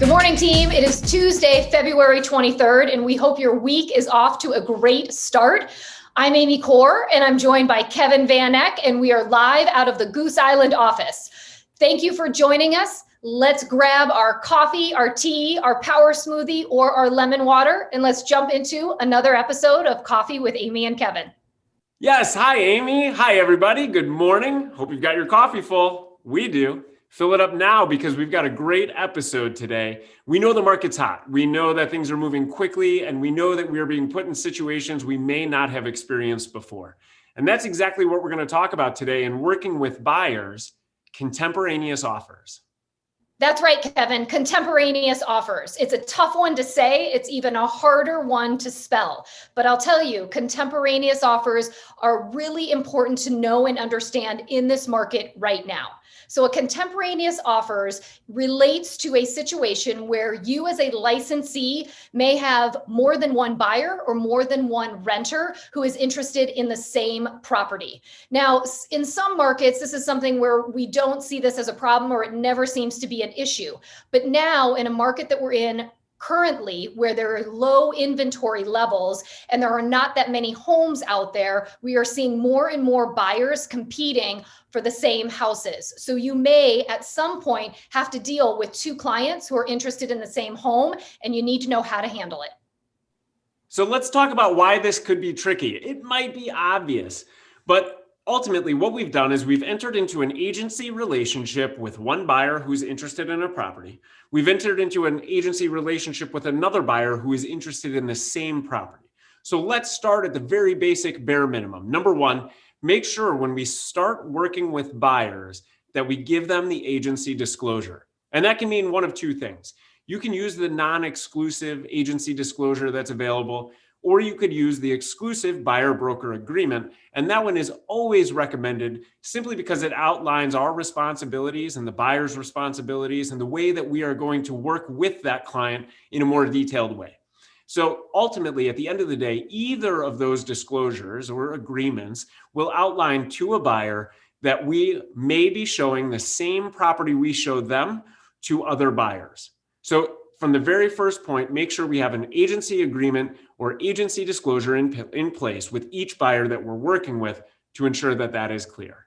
Good morning, team. It is Tuesday, February 23rd, and we hope your week is off to a great start. I'm Amy Core, and I'm joined by Kevin Van Eck, and we are live out of the Goose Island office. Thank you for joining us. Let's grab our coffee, our tea, our power smoothie, or our lemon water, and let's jump into another episode of Coffee with Amy and Kevin. Yes. Hi, Amy. Hi, everybody. Good morning. Hope you've got your coffee full. We do. Fill it up now because we've got a great episode today. We know the market's hot. We know that things are moving quickly, and we know that we are being put in situations we may not have experienced before. And that's exactly what we're going to talk about today in working with buyers, contemporaneous offers. That's right, Kevin. Contemporaneous offers. It's a tough one to say. It's even a harder one to spell. But I'll tell you, contemporaneous offers are really important to know and understand in this market right now. So a contemporaneous offers relates to a situation where you as a licensee may have more than one buyer or more than one renter who is interested in the same property. Now, in some markets, this is something where we don't see this as a problem or it never seems to be an issue. But now in a market that we're in currently, where there are low inventory levels and there are not that many homes out there, we are seeing more and more buyers competing for the same houses. So you may at some point have to deal with two clients who are interested in the same home, and you need to know how to handle it. So let's talk about why this could be tricky. It might be obvious, but ultimately, what we've done is we've entered into an agency relationship with one buyer who's interested in a property. We've entered into an agency relationship with another buyer who is interested in the same property. So let's start at the very basic bare minimum. Number one, make sure when we start working with buyers that we give them the agency disclosure. And that can mean one of two things. You can use the non-exclusive agency disclosure that's available, or you could use the exclusive buyer-broker agreement. And that one is always recommended simply because it outlines our responsibilities and the buyer's responsibilities and the way that we are going to work with that client in a more detailed way. So ultimately, at the end of the day, either of those disclosures or agreements will outline to a buyer that we may be showing the same property we show them to other buyers. So from the very first point, make sure we have an agency agreement or agency disclosure in place with each buyer that we're working with to ensure that that is clear.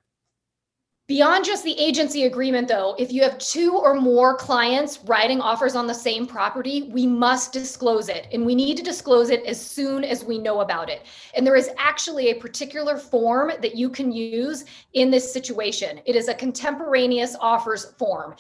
Beyond just the agency agreement, though, if you have two or more clients writing offers on the same property, we must disclose it. And we need to disclose it as soon as we know about it. And there is actually a particular form that you can use in this situation. It is a contemporaneous offers form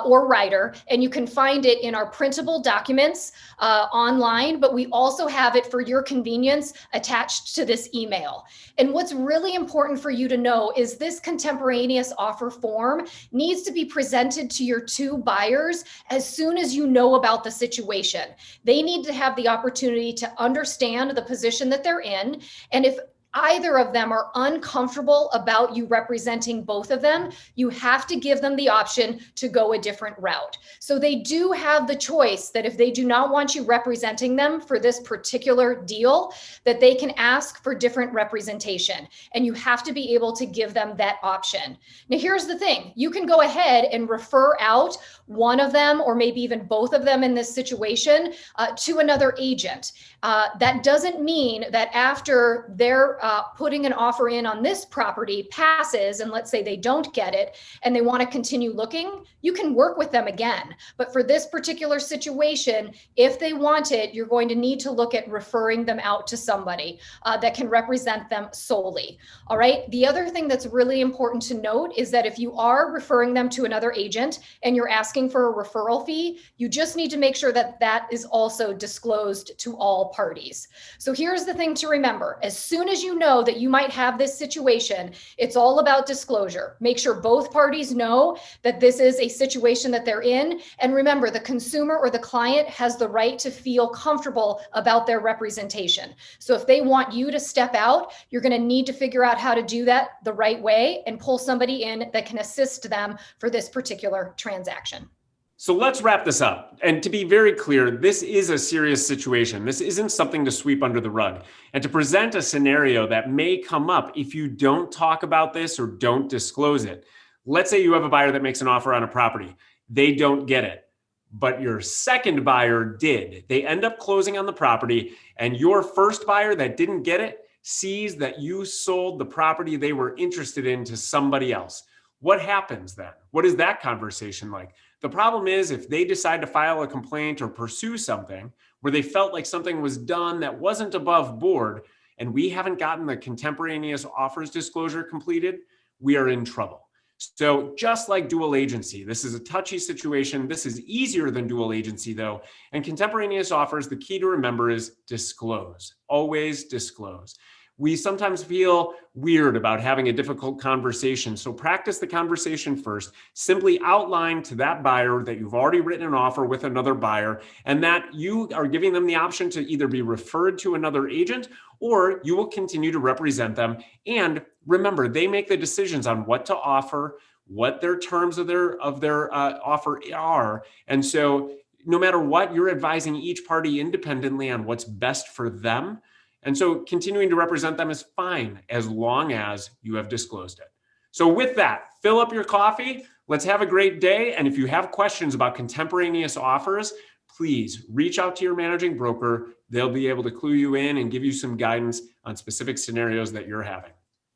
or writer, and you can find it in our printable documents online, but we also have it for your convenience attached to this email. And what's really important for you to know is this contemporaneous offer form needs to be presented to your two buyers as soon as you know about the situation. They need to have the opportunity to understand the position that they're in. And if either of them are uncomfortable about you representing both of them, you have to give them the option to go a different route. So they do have the choice that if they do not want you representing them for this particular deal, that they can ask for different representation. And you have to be able to give them that option. Now, here's the thing. You can go ahead and refer out one of them or maybe even both of them in this situation to another agent. That doesn't mean that after they're putting an offer in on this property passes, and let's say they don't get it and they want to continue looking, you can work with them again. But for this particular situation, if they want it, you're going to need to look at referring them out to somebody that can represent them solely. All right. The other thing that's really important to note is that if you are referring them to another agent and you're asking for a referral fee, you just need to make sure that that is also disclosed to all parties. So here's the thing to remember. As soon as you know that you might have this situation, it's all about disclosure. Make sure both parties know that this is a situation that they're in. And remember, the consumer or the client has the right to feel comfortable about their representation. So if they want you to step out, you're going to need to figure out how to do that the right way and pull somebody in that can assist them for this particular transaction. So let's wrap this up. And to be very clear, this is a serious situation. This isn't something to sweep under the rug. And to present a scenario that may come up if you don't talk about this or don't disclose it. Let's say you have a buyer that makes an offer on a property. They don't get it. but your second buyer did. They end up closing on the property, and your first buyer that didn't get it sees that you sold the property they were interested in to somebody else. What happens then? What is that conversation like? The problem is if they decide to file a complaint or pursue something where they felt like something was done that wasn't above board, and we haven't gotten the contemporaneous offers disclosure completed, we are in trouble. So just like dual agency, this is a touchy situation. This is easier than dual agency though. And contemporaneous offers, the key to remember is disclose. Always disclose. We sometimes feel weird about having a difficult conversation. So practice the conversation first. Simply outline to that buyer that you've already written an offer with another buyer and that you are giving them the option to either be referred to another agent or you will continue to represent them. And remember, they make the decisions on what to offer, what their terms of their offer are. And so no matter what, you're advising each party independently on what's best for them. And so continuing to represent them is fine as long as you have disclosed it. So with that, fill up your coffee. Let's have a great day. And if you have questions about contemporaneous offers, please reach out to your managing broker. They'll be able to clue you in and give you some guidance on specific scenarios that you're having.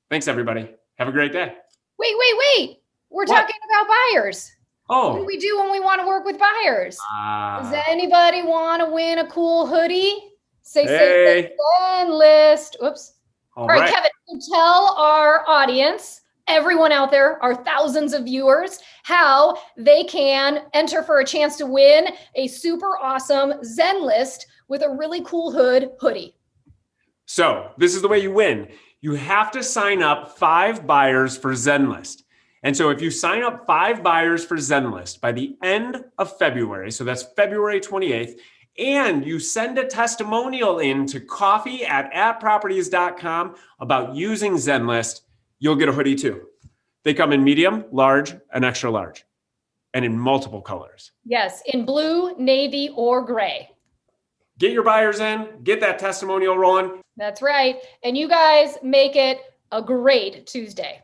Thanks, everybody. Have a great day. Wait. We're talking about buyers. Oh. What do we do when we want to work with buyers? Does anybody want to win a cool hoodie? Say list. Oops. All right, Kevin, tell our audience, everyone out there, our thousands of viewers, how they can enter for a chance to win a super awesome Zen list with a really cool hoodie. So this is the way you win. You have to sign up 5 buyers for Zenlist. And so if you sign up 5 buyers for Zenlist by the end of February, so that's February 28th, and you send a testimonial in to coffee@properties.com about using Zenlist, you'll get a hoodie too. They come in medium, large, and extra large, and in multiple colors. Yes, in blue, navy, or gray. Get your buyers in, get that testimonial rolling. That's right. And you guys make it a great Tuesday.